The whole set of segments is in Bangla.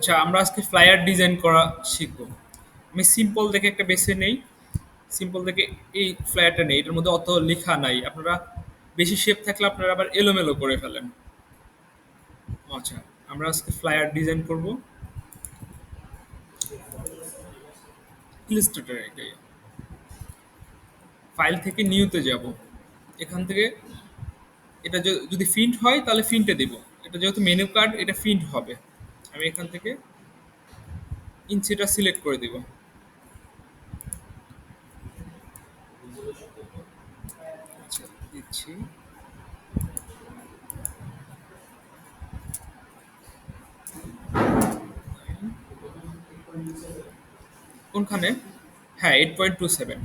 আচ্ছা, আমরা আজকে ফ্লায়ার ডিজাইন করা শিখব। আমি সিম্পল দেখে একটা বেছে নেই। সিম্পল দেখে এই ফ্লায়ারটা নেই, এটার মধ্যে অত লেখা নাই। আপনারা বেশি শেপ থাকলে আপনারা আবার এলোমেলো করে ফেলেন। আচ্ছা, আমরা আজকে ফ্লায়ার ডিজাইন করব ইলাস্ট্রেটরে। এটাই ফাইল থেকে নিউতে যাব। এখান থেকে এটা যদি প্রিন্ট হয় তাহলে প্রিন্টে দিব। এটা যেহেতু মেনু কার্ড, এটা প্রিন্ট হবে। আমি এখান থেকে ইঞ্চিটা সিলেক্ট করে দিব। আচ্ছা, দিচ্ছি। কোনখানে? হ্যাঁ, 8.27।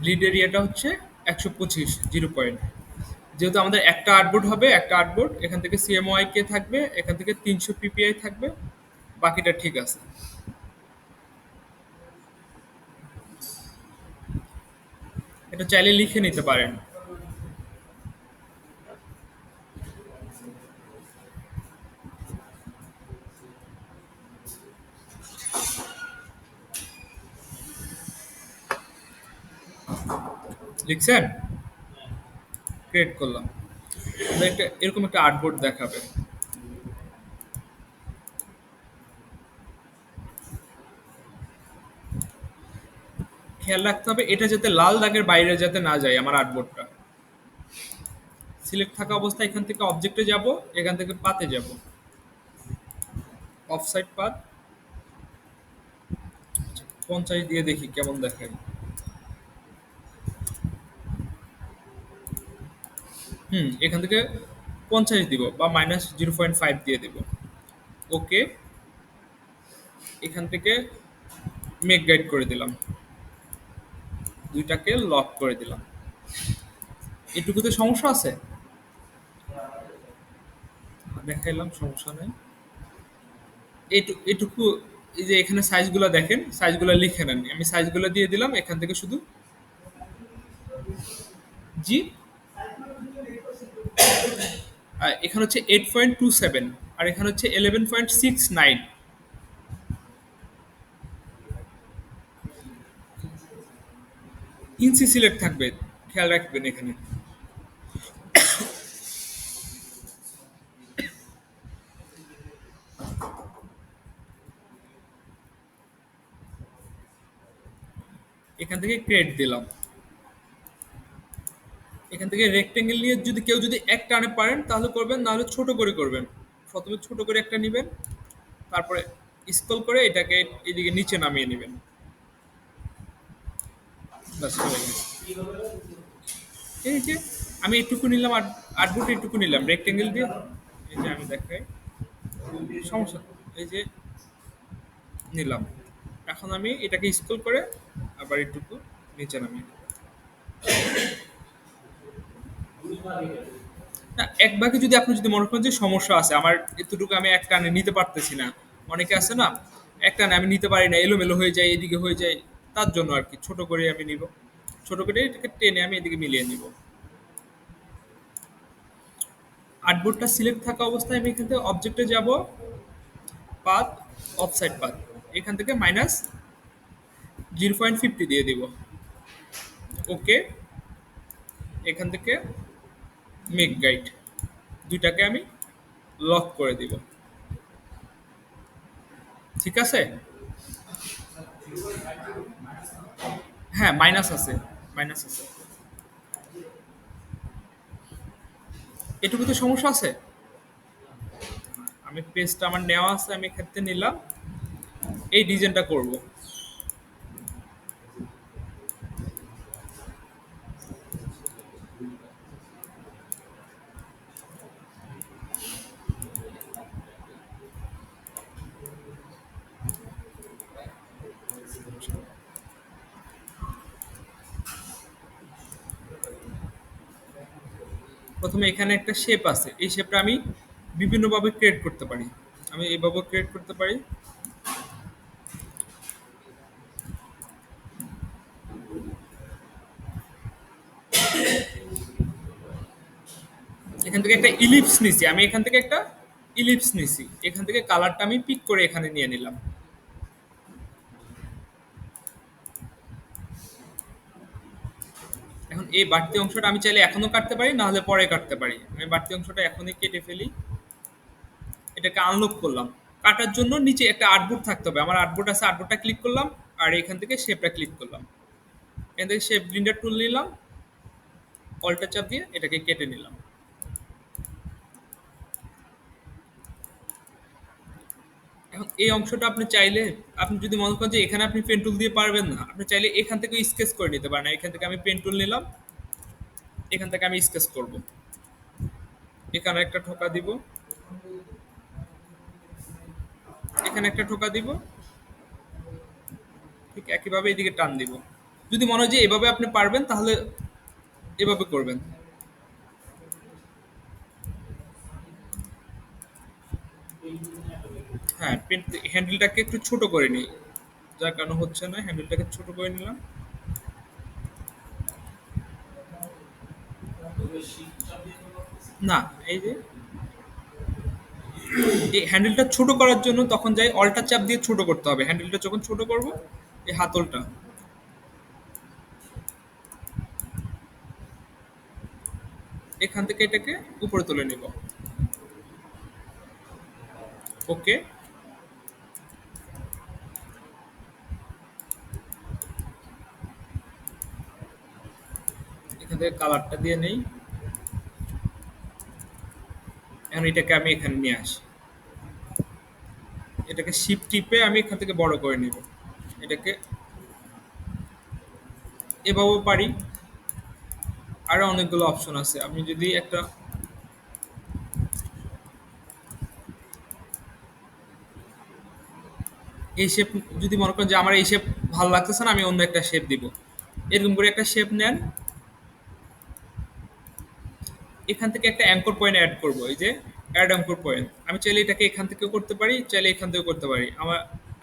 লিড এরিয়াটা হচ্ছে 125, 0 পয়েন্ট। যেহেতু আমাদের একটা আর্টবোর্ড হবে, একটা আর্টবোর্ড এখান থেকে সিএমওয়াই কে থাকবে, এখান থেকে 300 পিপিআই থাকবে, বাকিটা ঠিক আছে। এটা চাইলে লিখে নিতে পারেন। লিখছেন? ক্রিয়েট করলাম। আমাদের একটা এরকম একটা আর্টবোর্ড দেখাবে। খেয়াল রাখতে হবে এটা যাতে লাল দাগের বাইরে যাতে না যায় আমার আর্টবোর্ডটা। সিলেক্ট থাকা অবস্থায় এখান থেকে অবজেক্টে যাব, এখান থেকে পাতে যাব। অফসাইড পাত 50 দিয়ে দেখি কেমন দেখায়। এখান থেকে 50 দিব বা -0.5 দিয়ে দিব। ওকে। এখান থেকে মেক গাইড করে দিলাম, দুইটাকে লক করে দিলাম। এটুকুতে সমস্যা আছে? দেখাইলাম, সমস্যা নেই। এটুকু। এই যে এখানে সাইজগুলো দেখেন, সাইজগুলো লিখে নেন। আমি সাইজগুলো দিয়ে দিলাম এখান থেকে শুধু। জি। এখানে হচ্ছে 8.27 আর এখানে হচ্ছে 11.69। ইঞ্চি সিলেক্ট থাকবে, খেয়াল রাখবেন। এখানে এখান থেকে ক্রিয়েট দিলাম। এখান থেকে রেক্টেঙ্গেল নিয়ে যদি কেউ যদি এক টানে পারেন তাহলে করবেন, নাহলে ছোট করে করবেন। প্রথমে ছোট করে একটা নেবেন, তারপরে স্ক্রল করে এটাকে এদিকে নিচে নামিয়ে নেবেন। ব্যাস হয়ে গেছে। এই যে আমি এটুকু নিলাম, আট ফুট এটুকু নিলাম রেক্টেঙ্গেল দিয়ে। এই যে আমি দেখাই, সমস্যা নেই। এই যে নিলাম। এখন আমি এটাকে স্ক্রল করে আবার একটুকু নিচে নামিয়ে নেব। না, এক ভাগে যদি আপনি যদি মনে করেন যে সমস্যা আছে, আমার এতটুকু আমি এক টানে নিতে পারতেছি না, অনেকে আছে না, এক টানে আমি নিতে পারি না, এলোমেলো হয়ে যায়, এদিকে হয়ে যায়, তার জন্য আর কি ছোট করে আমি নিব। ছোট করে এটাকে টেনে আমি এদিকে মিলিয়ে নিব। আর্টবোর্ডটা সিলেক্ট থাকা অবস্থায় আমি এখান থেকে অবজেক্টে যাব, পাথ, অফসাইড পাথ, এখান থেকে -0.50 দিয়ে দিব। ওকে। এখান থেকে মেক গাইড, দুইটাকে আমি লক করে দিব। ঠিক আছে। হ্যাঁ, মাইনাস আছে, মাইনাস আছে। এটুকুতে সমস্যা আছে। আমি পেজটা আমার নেওয়া আছে, আমি ক্ষেত্রে নিলাম, এই ডিজাইনটা করব। প্রথমে এখানে একটা শেপ আছে, এই শেপটা আমি বিভিন্নভাবে ক্রিয়েট করতে পারি। আমি এইভাবে ক্রিয়েট করতে পারি। এখান থেকে একটা ইলিপস নিছি, আমি এখান থেকে একটা ইলিপস নিছি, এখান থেকে কালারটা আমি পিক করে এখানে নিয়ে নিলাম। এখন এই বাড়তি অংশটা আমি চাইলে এখনো কাটতে পারি, না হলে পরে কাটতে পারি। আমি বাড়তি অংশটা এখনই কেটে ফেলি। এটাকে আনলক করলাম। কাটার জন্য নিচে একটা আর্টবোর্ড থাকতে হবে, আমার আর্টবোর্ড আছে, আর্টবোর্ডটা ক্লিক করলাম। আর এখান থেকে শেপটা ক্লিক করলাম, এখান থেকে শেপ ব্লিন্ডার টুল নিলাম, অল্টার চাপ দিয়ে এটাকে কেটে নিলাম। এখন এই অংশটা আপনি চাইলে, আপনি যদি মনে করেন যে এখানে আপনি পেন টুল দিয়ে পারবেন না, আপনি চাইলে এখান থেকে স্কেচ করে নিতে পারেন। এখান থেকে আমি পেন টুল নিলাম, এখান থেকে আমি স্কেচ করব। এখানে একটা ঠোকা দিব, এখানে একটা ঠোকা দিব, ঠিক একইভাবে এদিকে টান দিব। যদি মনে হয় যে এভাবে আপনি পারবেন, তাহলে এভাবে করবেন। হ্যাঁ, পেন হ্যান্ডেলটাকে একটু ছোট করে নিই, যার কারণে হচ্ছে না, হ্যান্ডেলটাকে ছোট করে নিলাম। না, এই যে এই হ্যান্ডেলটা ছোট করার জন্য তখন যাই অল্টার চাপ দিয়ে ছোট করতে হবে। হ্যান্ডেলটা যখন ছোট করব, এই হাতলটা এখান থেকে এটাকে উপরে তুলে নিব। ওকে, এখান থেকে কালারটা দিয়ে নেই। এখন এটাকে আমি এখানে নিয়ে আসি, এটাকে শিপ টিপে আমি এখান থেকে বড় করে নিব। এটাকে এভাবেও পারি। আরো অনেকগুলো অপশন আছে, আপনি যদি একটা এই শেপ, যদি মনে করেন যে আমার এই শেপ ভালো লাগতেছে না, আমি অন্য একটা শেপ দিব। এরকম করে একটা শেপ নেন। এখান থেকে একটা অ্যাঙ্কর পয়েন্ট অ্যাড করব, এই যে অ্যাড অ্যাঙ্কর পয়েন্ট। আমি চাইলে এটাকে এখান থেকেও করতে পারি, চাইলে এখান থেকেও করতে পারি।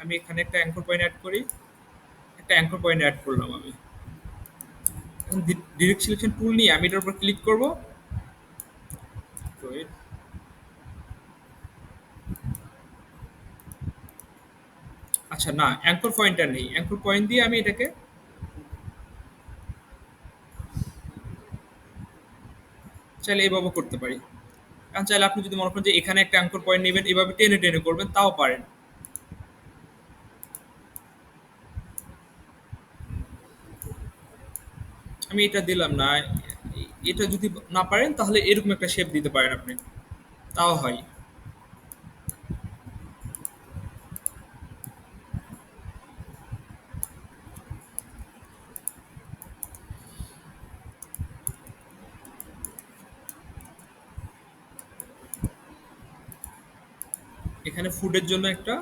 আমি এখানে একটা অ্যাঙ্কর পয়েন্ট অ্যাড করি, একটা অ্যাঙ্কর পয়েন্ট অ্যাড করলাম আমি। এখন ডিরেক্ট সিলেকশন টুল নিয়ে আমি এটার উপর ক্লিক করব। আচ্ছা না, অ্যাঙ্কর পয়েন্টটা নেই, অ্যাঙ্কর পয়েন্ট দিয়ে আমি এটাকে চাইলে এভাবে করতে পারি। কারণ চাইলে আপনি যদি মনে করেন যে এখানে একটা অ্যাঙ্কর পয়েন্ট নেবেন, এভাবে টেনে টেনে করবেন, তাও পারেন। আমি এটা দিলাম না, এটা যদি না পারেন তাহলে এরকম একটা শেপ দিতে পারেন আপনি, তাও হয়। এখানে ফুডের জন্য একটা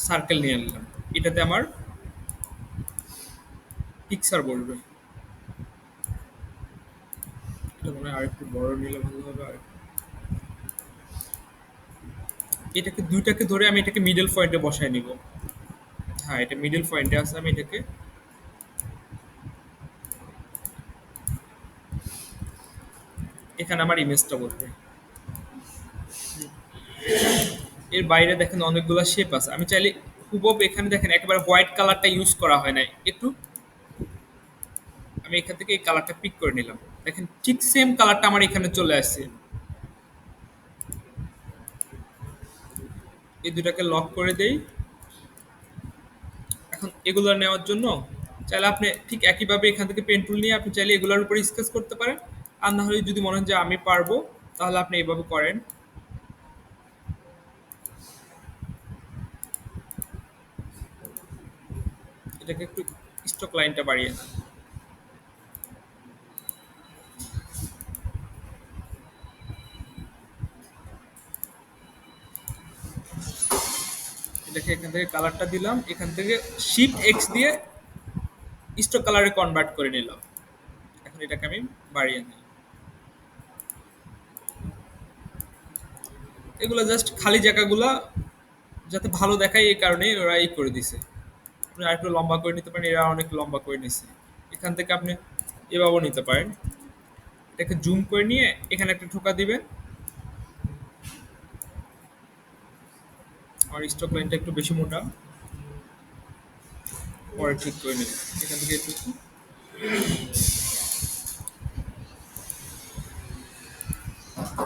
সার্কেল নিয়ে নিলাম, এটাতে আমার পিকচার বলবে। এটা মনে হয় আরেকটু বড় নিলে ভালো হবে। আর এটাকে দুইটাকে ধরে আমি এটাকে মিডল পয়েন্টে বসায় নিব। হ্যাঁ, এটা মিডল পয়েন্টে আছে, আমি এটাকে এখানে আমার ইমেজটা বলবে। এর বাইরে দেখেন অনেকগুলো শেপ আছে, আমি চাইলে হুবহু এখানে দেখেন একেবারে হোয়াইট কালারটা ইউজ করা হয় নাই একটু, আমি এখান থেকে এই কালারটা পিক করে নিলাম। দেখেন ঠিক সেম কালারটা আমার এখানে চলে আসছে। এই দুটাকে লক করে দেই। এখন এগুলো নেওয়ার জন্য চাইলে আপনি ঠিক একইভাবে এখান থেকে পেন টুল নিয়ে আপনি চাইলে এগুলোর উপরে স্কেচ করতে পারেন। আর না হলে যদি মনে হয় যে আমি পারবো, তাহলে আপনি এইভাবে করেন। এটাকে একটু স্ট্রোক লাইনটা বাড়িয়ে দেন। এটাকে এখান থেকে কালারটা দিলাম, এখান থেকে শিফট এক্স দিয়ে স্ট্রোক কালারে কনভার্ট করে নিলাম। এখন এটাকে আমি বাড়িয়ে নিই। এগুলো জাস্ট খালি জায়গাগুলা যাতে ভালো দেখায়, এই কারণে ওরা এই করে দিছে। আপনি আরেকটু লম্বা করে নিতে পারেন, এরা অনেক লম্বা করে নিছে। এখান থেকে আপনি এভাবেও নিতে পারেন। এটাকে জুম করে নিয়ে এখানে একটা ঠোকা দিবেন। আর স্টক লাইনটা একটু বেশি মোটা, পরে ঠিক করে নেবেন। এখান থেকে একটু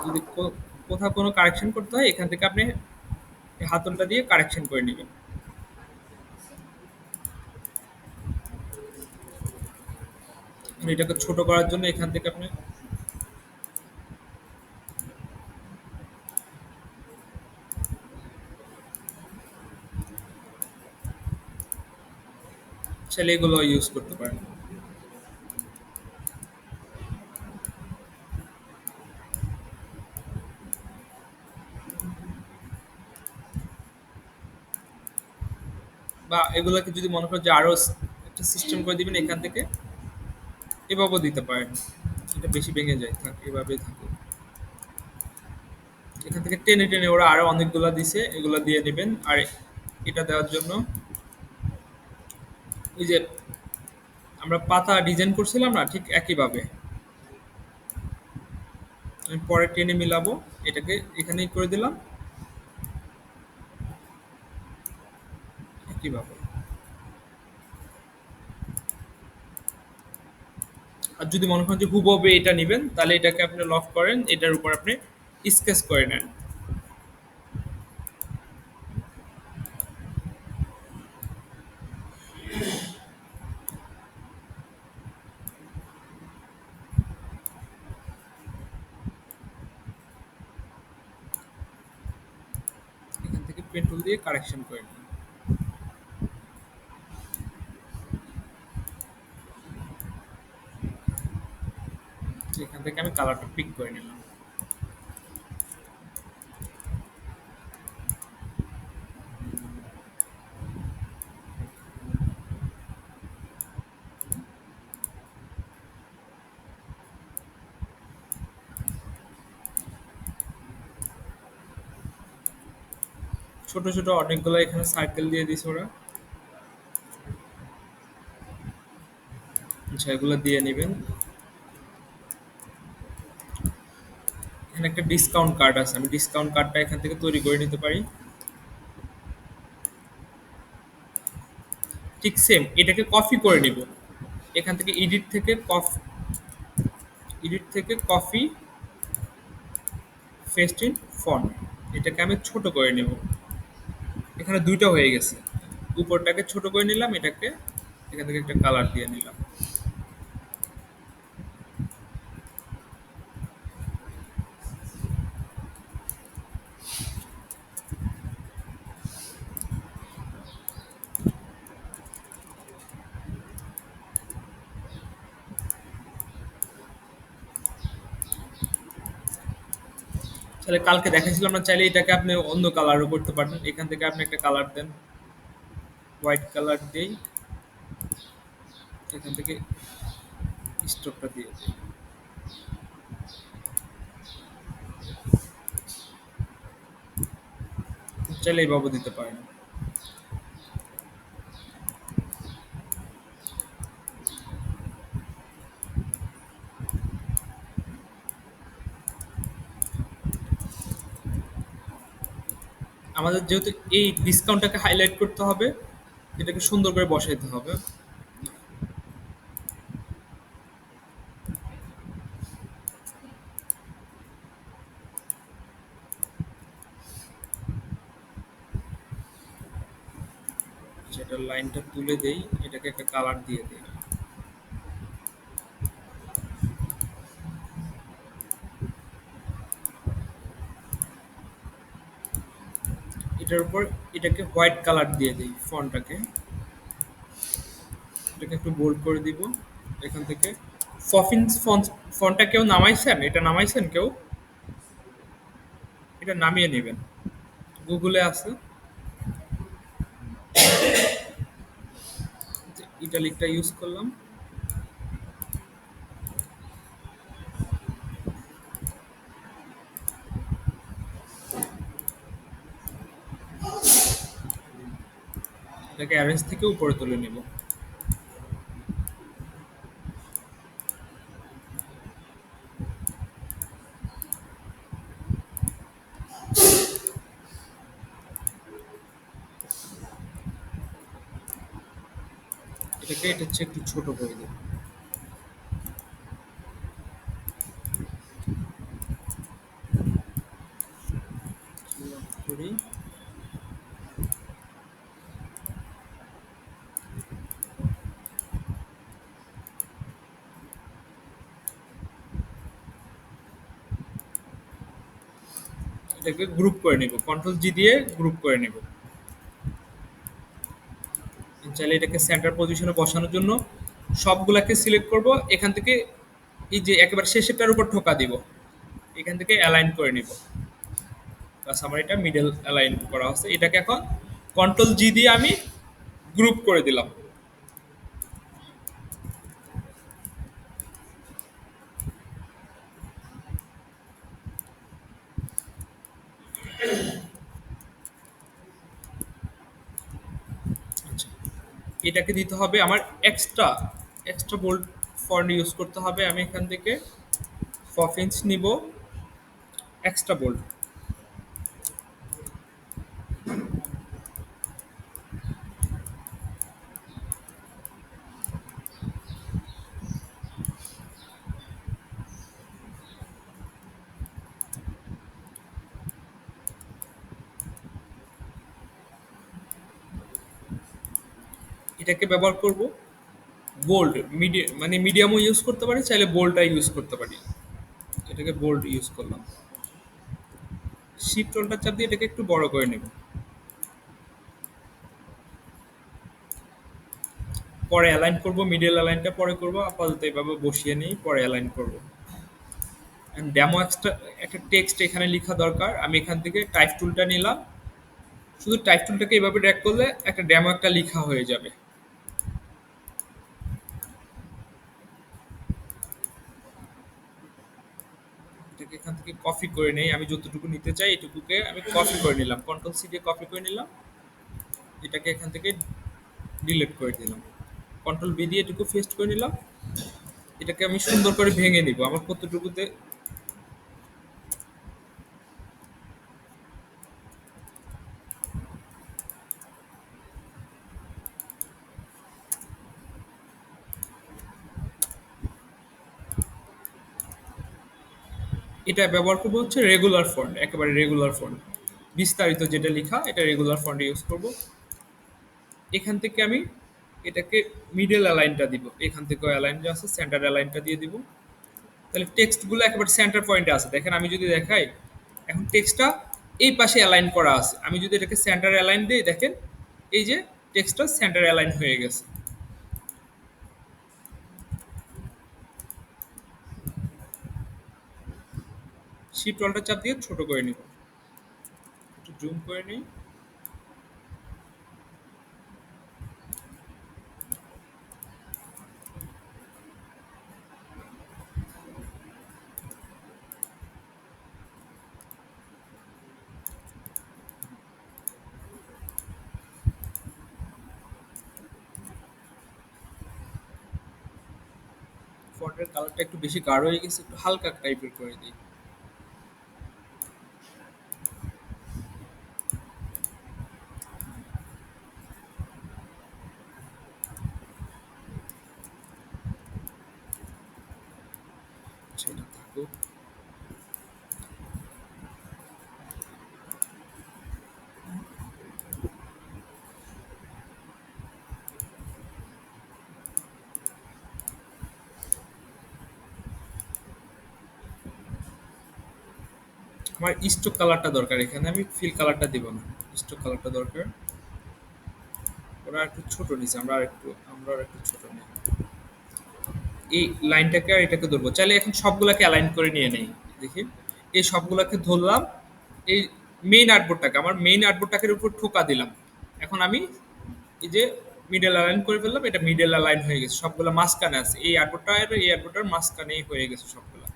যদি কোথাও কোনো কারেকশন করতে হয় এখান থেকে আপনি এই হাতলটা দিয়ে কারেকশন করে নেবেন। আর এটাকে ছোট করার জন্য এখান থেকে আপনি চাইলে এগুলো ইউজ করতে পারেন। বা এগুলোকে যদি মনে করেন যে আরো একটা সিস্টেম করে দিবেন এখান থেকে, এভাবেও দিতে পারেন। এটা বেশি ভেঙে যায়, থাক এভাবেই থাকুক। এখান থেকে টেনে টেনে ওরা আরো অনেকগুলা দিছে, এগুলা দিয়ে নেবেন। আর এটা দেওয়ার জন্য ওই যে আমরা পাতা ডিজাইন করছিলাম না, ঠিক একইভাবে আমি পরে টেনে মিলাবো। এটাকে এখানেই করে দিলাম একইভাবে। আর যদি মনে করেন যে হুবহু এটা নিবেন, তাহলে এটাকে আপনি লক করেন, এটার উপর আপনি স্কেচ করে নেন। এখান থেকে পেন টুল দিয়ে কারেকশন করে নেন। এখান থেকে আমি কালারটা পিক করে নিলাম। ছোট ছোট অনেকগুলো এখানে সার্কেল দিয়ে দিছে ওরা। আচ্ছা, এগুলো দিয়ে নেবেন। এখানে একটা ডিসকাউন্ট কার্ড আছে, আমি ডিসকাউন্ট কার্ডটা এখান থেকে তৈরি করে নিতে পারি। ঠিক সেম এটাকে কপি করে নিব। এখান থেকে এডিট থেকে কপি ফেস্টিন ফন্ট, এটাকে আমি ছোট করে নেব। এখানে দুইটা হয়ে গেছে। উপরটাকে ছোট করে নিলাম, এটাকে এখান থেকে একটা কালার দিয়ে নিলাম। তাহলে কালকে দেখাইছিলাম না, চাইলে এটাকে আপনি অন্য কালারও করতে পারেন। এখান থেকে আপনি একটা কালার দেন, হোয়াইট কালার দেই। এখান থেকে স্টোকটা দিয়ে দিই। চাইলে এইভাবে দিতে পারেন। আমাদের যেহেতু এই ডিসকাউন্টটাকে হাইলাইট করতে হবে, এটাকে সুন্দর করে বসাইতে হবে। সেটার লাইনটা তুলে দেই, এটাকে একটা কালার দিয়ে দেই। এটার উপর এটাকে হোয়াইট কালার দিয়ে দিই ফন্টটাকে। এটাকে একটু বোল্ড করে দিব। এখান থেকে ফফিন্স ফন্টটা কেউ নামাইছেন? এটা নামাইছেন কেউ? এটা নামিয়ে নেবেন। গুগলে আছে। ইটালিকটা ইউজ করলাম। এটাকে অ্যারেঞ্জ থেকে উপরে তুলে নেব। এটাকে এটা হচ্ছে একটু ছোট করে দিই। করি এটাকে গ্রুপ করে নিব, কন্ট্রোল জি দিয়ে গ্রুপ করে নিব। চাইলে এটাকে সেন্টার পজিশনে বসানোর জন্য সবগুলাকে সিলেক্ট করব, এখান থেকে এই যে একেবারে শেষেরটার উপর ঠোকা দিব, এখান থেকে অ্যালাইন করে নিব। বাস আমার এটা মিডল অ্যালাইন করা হচ্ছে। এটাকে এখন কন্ট্রোল জি দিয়ে আমি গ্রুপ করে দিলাম। আচ্ছা, এটাকে দিতে হবে আমার extra extra bold font use করতে হবে। আমি এখান থেকে ফফিন্স নিব, এক্সট্রা বোল্ড। এটাকে ব্যবহার করব বোল্ড, মানে মিডিয়ামও ইউজ করতে পারি, চাইলে বোল্ডটা ইউজ করতে পারি। এটাকে বোল্ড ইউজ করলাম। শিফট টোনটা চাপ দিয়ে এটাকে একটু বড় করে নেব। পরে অ্যালাইন করব, মিডল অ্যালাইনটা পরে করব, আপাতত এভাবে বসিয়ে নেই, পরে অ্যালাইন করব। ডেমো এক্সট্রা একটা টেক্সট এখানে লেখা দরকার, আমি এখান থেকে টাইপ টুলটা নিলাম। শুধু টাইপ টুলটাকে এভাবে ড্র্যাগ করলে একটা ডেমো একটা লেখা হয়ে যাবে। এটাকে এখান থেকে কপি করে নেই, আমি যতটুকু নিতে চাই এটুকুকে আমি কপি করে নিলাম, কন্ট্রোল সি দিয়ে কপি করে নিলাম। এটাকে এখান থেকে ডিলিট করে দিলাম, কন্ট্রোল বি দিয়ে এটুকু পেস্ট করে নিলাম। এটাকে আমি সুন্দর করে ভেঙে নিব আমার কতটুকুতে। এটা ব্যবহার করবো হচ্ছে রেগুলার ফন্ট, একেবারে রেগুলার ফন্ট, বিস্তারিত যেটা লেখা এটা রেগুলার ফন্ট ইউজ করব। এখান থেকে আমি এটাকে মিডল অ্যালাইনটা দিব, এখান থেকে অ্যালাইন যে আছে সেন্টার অ্যালাইনটা দিয়ে দিব। তাহলে টেক্সটগুলো একেবারে সেন্টার পয়েন্টে আছে। দেখেন আমি যদি দেখাই, এখন টেক্সটটা এই পাশে অ্যালাইন করা আছে, আমি যদি এটাকে সেন্টার অ্যালাইন দিই, দেখেন এই যে টেক্সটটা সেন্টার অ্যালাইন হয়ে গেছে। শিফট অল্টার চাপ দিয়ে ছোট করে নিব, একটু জুম করে নিই। ফন্টের কালারটা একটু বেশি গাঢ় হয়ে গেছে, একটু হালকা টাইপের করে দিই। সেটা থাকুক। আমার স্টোক কালারটা দরকার, এখানে আমি ফিল কালারটা দিব না, স্টোক কালারটা দরকার। ওরা একটু ছোট নিচে, আমরা আর একটু ছোট নিই। এই লাইনটাকে আর এটাকে ধরবো, চাইলে এখন সবগুলাকে অ্যালাইন করে নিয়ে নেই। দেখি, এই সবগুলাকে ধরলাম, এই মেইন আর্টবোর্ডটাকে, আমার মেইন আর্টবোর্ডটাকে উপর ঠোকা দিলাম। এখন আমি এই যে মিডল অ্যালাইন করে ফেললাম, এটা মিডল অ্যালাইন হয়ে গেছে, সবগুলা মাঝখানে আছে, এই আর্টবোর্ডটা আর এই আর্টবোর্ডটার মাঝখানেই হয়ে গেছে সবগুলা।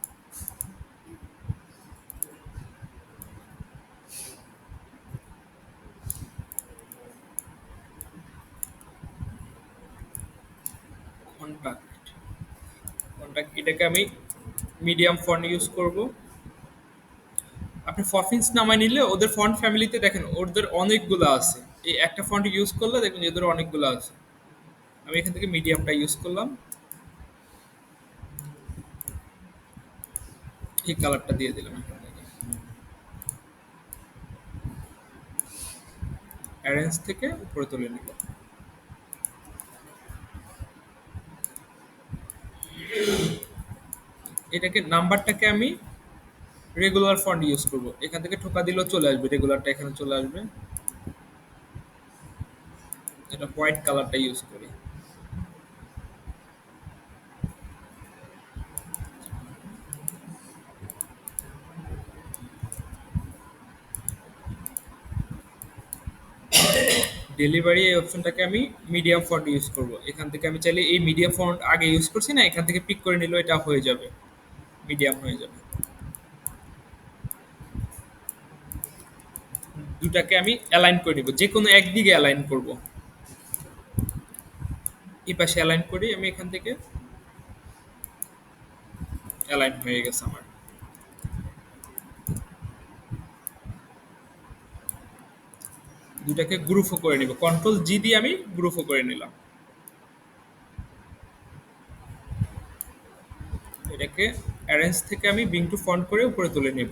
কন্টাক্ট, কন্টাক্ট এটাকে আমি মিডিয়াম ফন্ট ইউজ করব। আপনি ফফিন্স নামায় নিলে ওদের ফন্ট ফ্যামিলিতে দেখেন ওদের অনেকগুলো আছে, এই একটা ফন্ট ইউজ করলে দেখবেন যে ওদের অনেকগুলো আছে। আমি এখান থেকে মিডিয়ামটা ইউজ করলাম, এই কালারটা দিয়ে দিলাম এখান থেকে। অ্যারেঞ্জ থেকে উপরে তুলে নিব। এটাকে নাম্বারটাকে আমি রেগুলার ফন্ট ইউজ করব, এখান থেকে ঠোকা দিলেও চলে আসবে, রেগুলারটা এখানে চলে আসবে। এটা হোয়াইট কালারটা ইউজ করি। ডেলিভারি এই অপশনটাকে আমি মিডিয়াম ফন্ট ইউজ করব, এখান থেকে আমি চাইলে এই মিডিয়াম ফন্ট আগে ইউজ করছি না, এখান থেকে পিক করে নিলেও এটা হয়ে যাবে, মিডিয়াম হয়ে যাবে। দুটাকে আমি অ্যালাইন করে নিব, যে কোনো একদিকে অ্যালাইন করব। এই পাশে অ্যালাইন করি আমি, এখান থেকে অ্যালাইন হয়ে গেছে আমার। দুটাকে গ্রুপও করে নিব, কন্ট্রোল জি দিয়ে আমি গ্রুপও করে নিলাম। এটাকে অ্যারেঞ্জ থেকে আমি বিং টু ফন্ট করে উপরে তুলে নেব।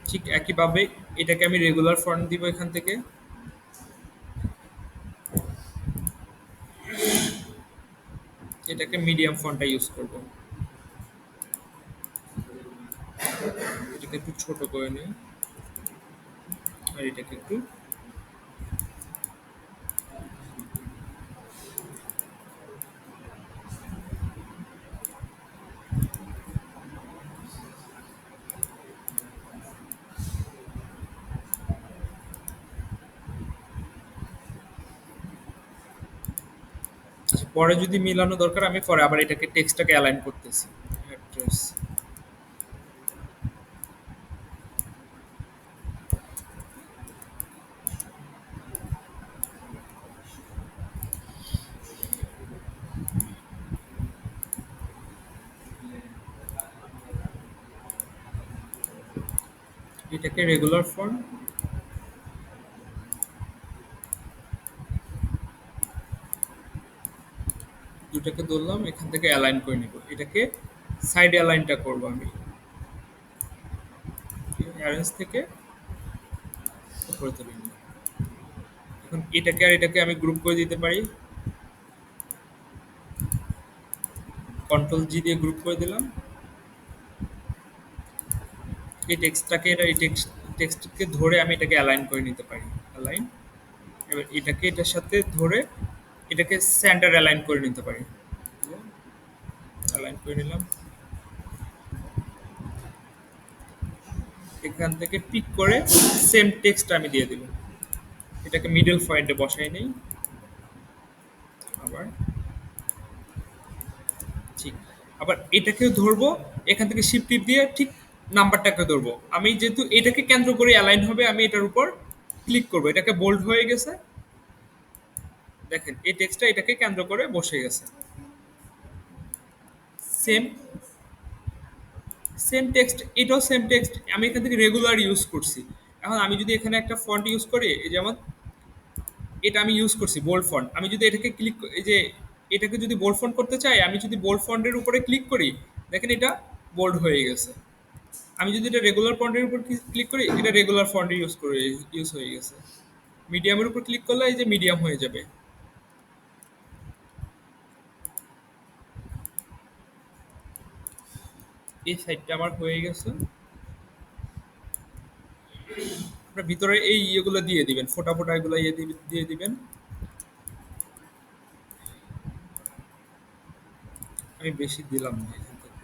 ঠিক একইভাবে এটাকে আমি রেগুলার ফন্ট দিব, এখান থেকে এটাকে মিডিয়াম ফন্টটা ইউজ করব। এটাকে একটু ছোট করে নিই, আর এটাকে একটু, আচ্ছা, পরে যদি মিলানো দরকার আমি পরে আবার এটাকে টেক্সটটাকে অ্যালাইন করতেছি। অ্যাড্রেস, এটাকে রেগুলার ফন্ট, দুটাকে ধরলাম, এখান থেকে অ্যালাইন করে নিব। এটাকে সাইড অ্যালাইনটা করব আমি, অ্যারেঞ্জ থেকে উপরে তুলে নিব। এখন এটাকে আর এটাকে আমি গ্রুপ করে দিতে পারি, কন্ট্রোল জি দিয়ে গ্রুপ করে দিলাম। এই টেক্সটটাকে, এটা এই টেক্সটকে ধরে আমি এটাকে অ্যালাইন করে নিতে পারি, অ্যালাইন। এবার এটাকে এটার সাথে ধরে এটাকে সেন্টার অ্যালাইন করে নিতে পারি, অ্যালাইন করে নিলাম। এখান থেকে পিক করে সেম টেক্সট আমি দিয়ে দিব, এটাকে মিডল পয়েন্টে বসাই নেই আবার। ঠিক, আবার এটাকেও ধরবো, এখান থেকে শিফট টিপ দিয়ে ঠিক নাম্বারটাকে ধরবো। আমি যেহেতু এটাকে কেন্দ্র করে অ্যালাইন হবে, আমি এটার উপর ক্লিক করবো, এটাকে বোল্ড হয়ে গেছে। দেখেন এই টেক্সটটা এটাকে কেন্দ্র করে বসে গেছে। সেম সেম টেক্সট, এটাও সেম টেক্সট, আমি এখান থেকে রেগুলার ইউজ করছি। এখন আমি যদি এখানে একটা ফন্ট ইউজ করি, এই যেমন এটা আমি ইউজ করছি বোল্ড ফন্ট, আমি যদি এটাকে ক্লিক, এই যে এটাকে যদি বোল্ড ফন্ট করতে চাই, আমি যদি বোল্ড ফন্টের উপরে ক্লিক করি, দেখেন এটা বোল্ড হয়ে গেছে। আমি যদি এটা রেগুলার ফন্টের উপর ক্লিক করি, এটা রেগুলার ফন্ট ইউজ হয়ে গেছে। মিডিয়ামের উপর ক্লিক করলে এই যে মিডিয়াম হয়ে যাবে। এই সাইডটা আমার হয়ে গেছে। আপনার ভিতরে এই ইয়েগুলো দিয়ে দিবেন, ফোটা ফোটা এগুলো দিয়ে দিবেন। আমি বেশি দিলাম না এখান থেকে।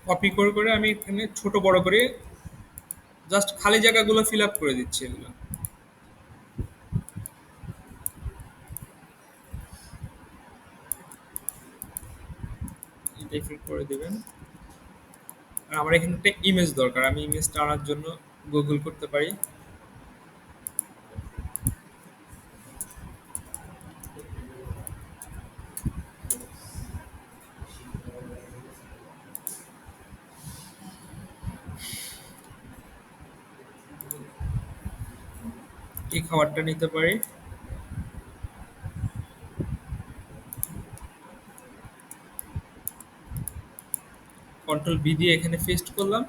কপি করে করে আমি এখানে ছোট বড় করে জাস্ট খালি জায়গাগুলো ফিল আপ করে দিচ্ছি এগুলো। এটাই ফিল করে দিবেন। আর আমার এখানে একটা ইমেজ দরকার, আমি ইমেজটা আনার জন্য গুগল করতে পারি। এই খাবারটা নিতে পারি। কন্ট্রোল ভি দিয়ে এখানে পেস্ট করলাম।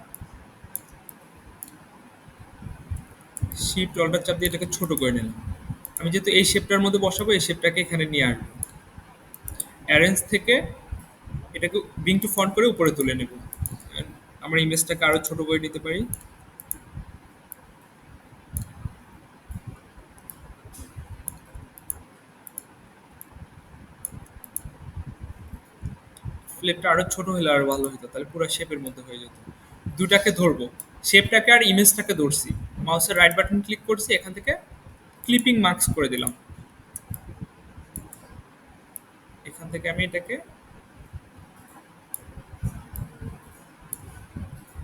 শিফট অল্টার চাপ দিয়ে এটাকে ছোট করে নিলাম। আমি যেহেতু এই শেপটার মধ্যে বসাবো, এই শেপটাকে এখানে নিয়ে আসবো। অ্যারেঞ্জ থেকে এটাকে বিং টু ফন্ট করে উপরে তুলে নেব। আমরা ইমেজটাকে আরো ছোট করে নিতে পারি। ফ্লেপটা আরো ছোট হলে আরো ভালো হতো, তাহলে পুরো শেপের মধ্যে হয়ে যেত। দুটাকে ধরবো, শেপটাকে আর ইমেজটাকে ধরছি। মাউসের রাইট বাটন ক্লিক করছি, এখান থেকে ক্লিপিং মার্কস করে দিলাম। এখান থেকে আমি এটাকে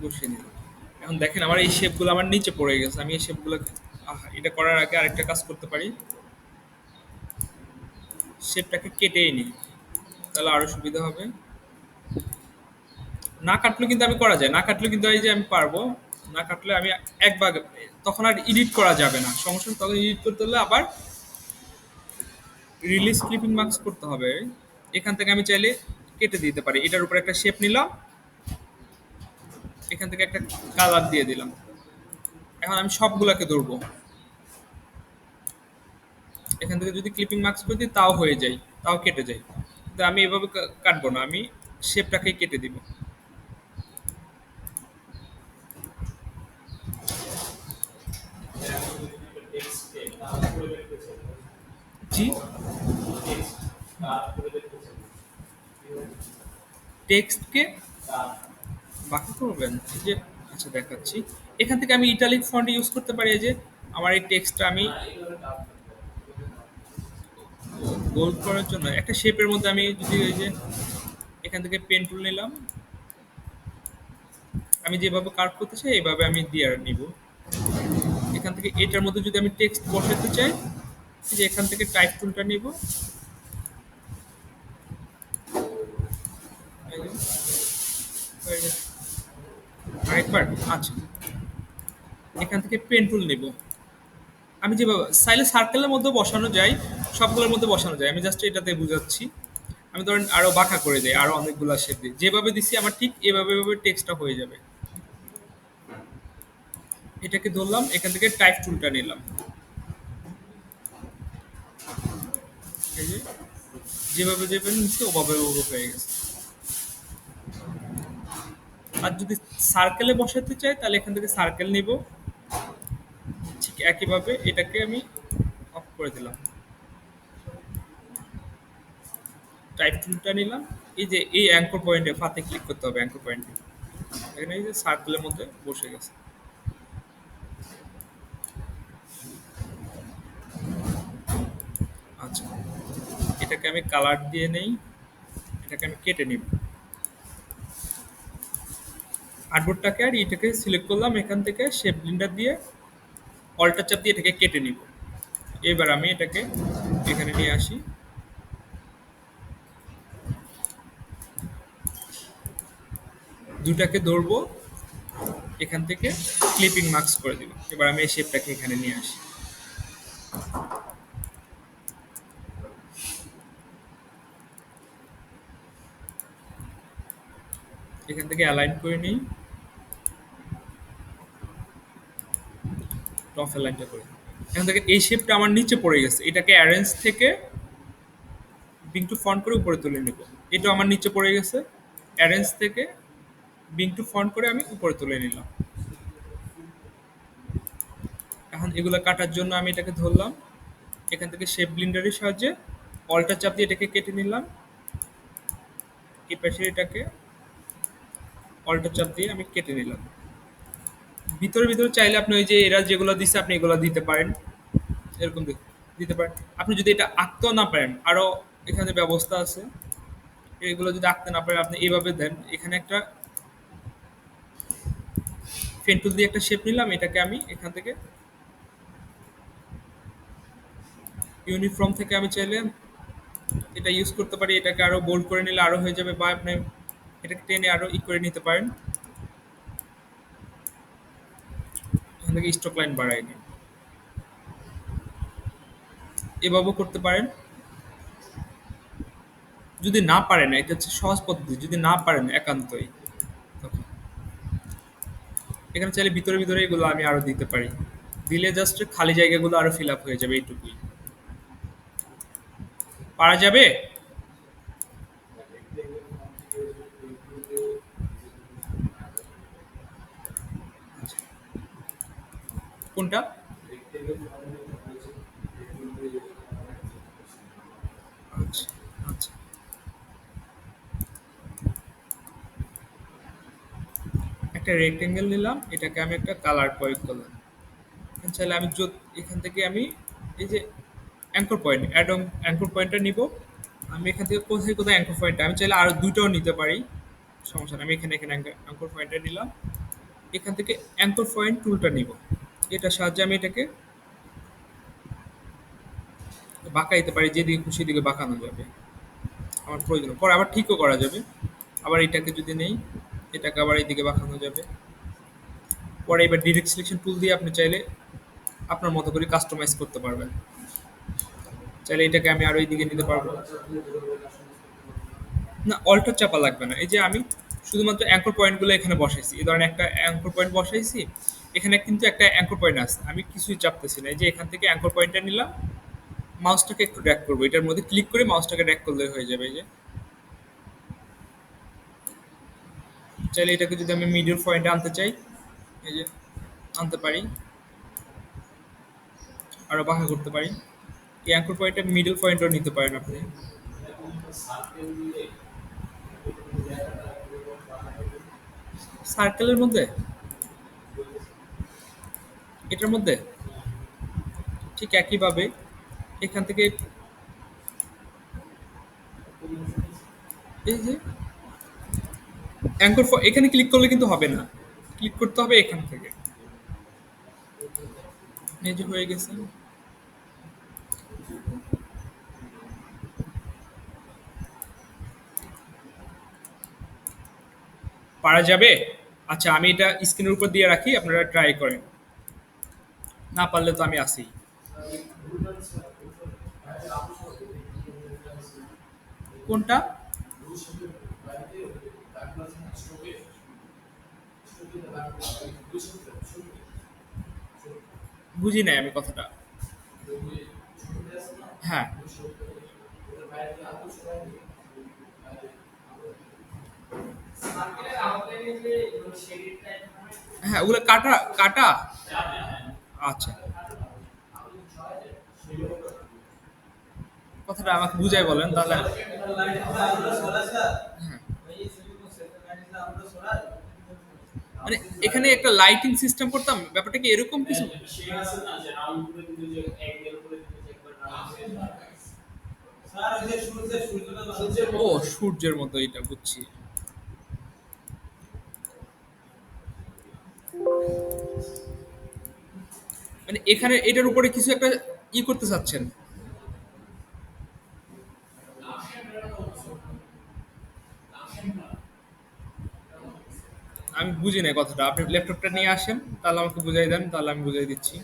বসিয়ে নিলাম। এখন দেখেন আমার এই শেপগুলো আমার নিচে পড়ে গেছে। আমি এই শেপগুলো এটা করার আগে আরেকটা কাজ করতে পারি, শেপটাকে কেটেই নিই, তাহলে আরো সুবিধা হবে। না কাটলেও কিন্তু আমি করা যায়, না কাটলেও কিন্তু এই যে আমি পারবো। না কাটলে আমি এক ভাগ, তখন আর এডিট করা যাবে না, সমস্যা নেই। তখন এডিট করতে হলে আবার রিলিজ ক্লিপিং মার্কস করতে হবে। এখান থেকে আমি চাইলে কেটে দিতে পারি। এটার উপর একটা শেপ নিলাম, এখান থেকে একটা কালার দিয়ে দিলাম। এখন আমি সবগুলাকে ধরবো, এখান থেকে যদি ক্লিপিং মার্কস করে দিই তাও হয়ে যায়, তাও কেটে যায়। কিন্তু আমি এভাবে কাটবো না, আমি শেপটাকেই কেটে দিব। জি, টেক্সটকে বাকি করবেন এই যে। আচ্ছা দেখাচ্ছি। এখান থেকে আমি ইটালিক ফন্ট ইউজ করতে পারি। এই যে আমার এই টেক্সটটা আমি বোল্ড করার জন্য একটা শেপের মধ্যে আমি যদি এই যে এখান থেকে পেন টুল নিলাম, আমি যেভাবে কার্ভ করতে চাই এইভাবে আমি দিয়ে নিব। এখান থেকে এটার মধ্যে যদি আমি টেক্সট বসাতে চাই, এই যে এখান থেকে টাইপ টুলটা নিব। এই যে, হয়ে গেছে। আরেকবার। আচ্ছা, এখান থেকে পেন টুল নিব। আমি যেভাবে চাইলে সার্কেলের মধ্যে বসানো যায়, সবগুলোর মধ্যে বসানো যায়, আমি জাস্ট এটাতে বুঝাচ্ছি। আমি ধরেন আরো বাঁকা করে দেই, আরো অনেকগুলো শেপ দিই, যেভাবে দিছি আমার ঠিক এভাবে এভাবে টেক্সটটা হয়ে যাবে। এটাকে ধরলাম, এখান থেকে টাইপ টুলটা নিলাম। এই যে যেভাবে যেভাবে নিচ্ছে ওভাবে ওভাবে হয়ে গেছে। আর যদি সার্কেলে বসাতে চাই তাহলে এখান থেকে সার্কেল নিব। ঠিক একইভাবে এটাকে আমি অফ করে দিলাম, টাইপ টুলটা নিলাম। এই যে এই অ্যাঙ্কর পয়েন্টে ফাতে ক্লিক করতে হবে, অ্যাঙ্কর পয়েন্টে। এখানে এই যে সার্কেলের মধ্যে বসে গেছে। আচ্ছা, এটাকে আমি কালার দিয়ে নেই, এটাকে আমি কেটে নিব। আর্টবোর্ডটাকে আর এটাকে সিলেক্ট করলাম, এখান থেকে শেপ ব্লেন্ডার দিয়ে অল্টার চাপ দিয়ে এটাকে কেটে নিব। এবার আমি এটাকে এখানে নিয়ে আসি, দুটাকে ধরবো, এখান থেকে ক্লিপিং মার্কস করে দিব। এবার আমি এই শেপটাকে এখানে নিয়ে আসি। এখান থেকে অ্যালাইন করে নিই, টপ অ্যালাইনটা করে দিই। এখান থেকে এই শেপটা আমার নিচে পড়ে গেছে, এটাকে অ্যারেঞ্জ থেকে বিং টু ফন্ট করে উপরে তুলে নেব। এটা আমার নিচে পড়ে গেছে, অ্যারেঞ্জ থেকে বিং টু ফন্ট করে আমি উপরে তুলে নিলাম। এখন এগুলো কাটার জন্য আমি এটাকে ধরলাম, এখান থেকে শেপ ব্লেন্ডারের সাহায্যে অল্টার চাপ দিয়ে এটাকে কেটে নিলাম। এই পাশে এটাকে অল্টার চাপ দিয়ে আমি কেটে নিলাম। ভিতরে ভিতরে চাইলে আপনি ওই যে এরা যেগুলো দিচ্ছে আপনি এগুলো দিতে পারেন, এরকম দিতে পারেন। আপনি যদি এটা আঁকতেও না পারেন, আরো এখানে ব্যবস্থা আছে। এগুলো যদি আঁকতে না পারেন আপনি এইভাবে দেন, এখানে একটা পেন টুল দিয়ে একটা শেপ নিলাম, এটাকে আমি এখান থেকে ইউনিফর্ম থেকে আমি চাইলে এটা ইউজ করতে পারি, এটাকে আরো বোল্ড করে নিলে আরো হয়ে যাবে, বা আপনি এটাকে টেনে আরো করে নিতে পারেন। এখান থেকে স্ট্রোক লাইন বাড়াই নিন, এভাবেও করতে পারেন। যদি না পারেন, এটা হচ্ছে সহজ পদ্ধতি, যদি না পারেন একান্তই, তখন এখানে চাইলে ভিতরে ভিতরে এগুলো আমি আরো দিতে পারি। দিলে জাস্ট খালি জায়গাগুলো আরো ফিল আপ হয়ে যাবে, এইটুকুই। পারা যাবে। কোনটা? আচ্ছা, আচ্ছা। একটা রেক্টেঙ্গেল নিলাম, এটাকে আমি একটা কালার প্রয়োগ করলাম। এখন চাইলে আমি এখান থেকে আমি এই যে অ্যাঙ্কর পয়েন্ট, অ্যাঙ্কর পয়েন্টটা নিব। আমি এখান থেকে কোথায় কোথায় অ্যাঙ্কর পয়েন্ট, আমি চাইলে আরো দুইটাও নিতে পারি, সমস্যা নেই। আমি এখানে এখানে অ্যাঙ্কর পয়েন্টটা নিলাম। এখান থেকে অ্যাঙ্কর পয়েন্ট টুলটা নিব, এটার সাহায্যে আমি এটাকে বাঁকা দিতে পারি, যেদিকে খুশি দিকে বাঁকানো যাবে আমার প্রয়োজন। পরে আবার ঠিকও করা যাবে। আবার এটাকে যদি নেই, এটাকে আবার এইদিকে বাঁকানো যাবে। পরে এবার ডিরেক্ট সিলেকশন টুল দিয়ে আপনি চাইলে আপনার মতো করে কাস্টমাইজ করতে পারবেন। চাইলে এটাকে আমি আরো এইদিকে নিতে পারবো। না, অল্টার চাপা লাগবে না। এই যে আমি শুধুমাত্র অ্যাঙ্কর পয়েন্টগুলো এখানে বসাইছি, এই ধরনের একটা অ্যাঙ্কর পয়েন্ট বসাইছি। এখানে কিন্তু একটা অ্যাঙ্কর পয়েন্ট আছে, আমি কিছুই চাপতেছি না। এই যে এখান থেকে অ্যাঙ্কর পয়েন্টটা নিলাম, মাউসটাকে একটু ড্র্যাগ করবো, এটার মধ্যে ক্লিক করে মাউসটাকে ড্র্যাগ করলে হয়ে যাবে। এই যে চাইলে এটাকে যদি আমি মিডল পয়েন্টে আনতে চাই, এই যে আনতে পারি, আরো বাঁকা করতে পারি। এই অ্যাঙ্কর পয়েন্টে মিডল পয়েন্টও নিতে পারেন আপনি। সার্কেলের মধ্যে, এটার মধ্যে ঠিক একইভাবে এখান থেকে এই যে এখানে ক্লিক করলে কিন্তু হবে না, ক্লিক করতে হবে এখান থেকে। এই যে হয়ে গেছে। পারা যাবে। আচ্ছা, আমি এটা স্ক্রিনের উপর দিয়ে রাখি, আপনারা ট্রাই করেন। না পারলে তো আমি আসি। কোনটা? বুঝি নাই আমি কথাটা। হ্যাঁ, হ্যাঁ, ওগুলো কাটা কাটা। আচ্ছা, কথাটা আমাকে বুঝাই বলেন তাহলে। হ্যাঁ, মানে এখানে একটা লাইটিং সিস্টেম করতাম, ব্যাপারটা কি এরকম কিছু? ও, সূর্যের মতো, এটা বুঝছি। মানে এখানে এটার উপরে কিছু একটা করতে চাচ্ছেন। আমি বুঝি না কথাটা, আপনি ল্যাপটপটা নিয়ে আসেন, তাহলে আমাকে বুঝাই দেন, তাহলে আমি বুঝাই দিচ্ছি।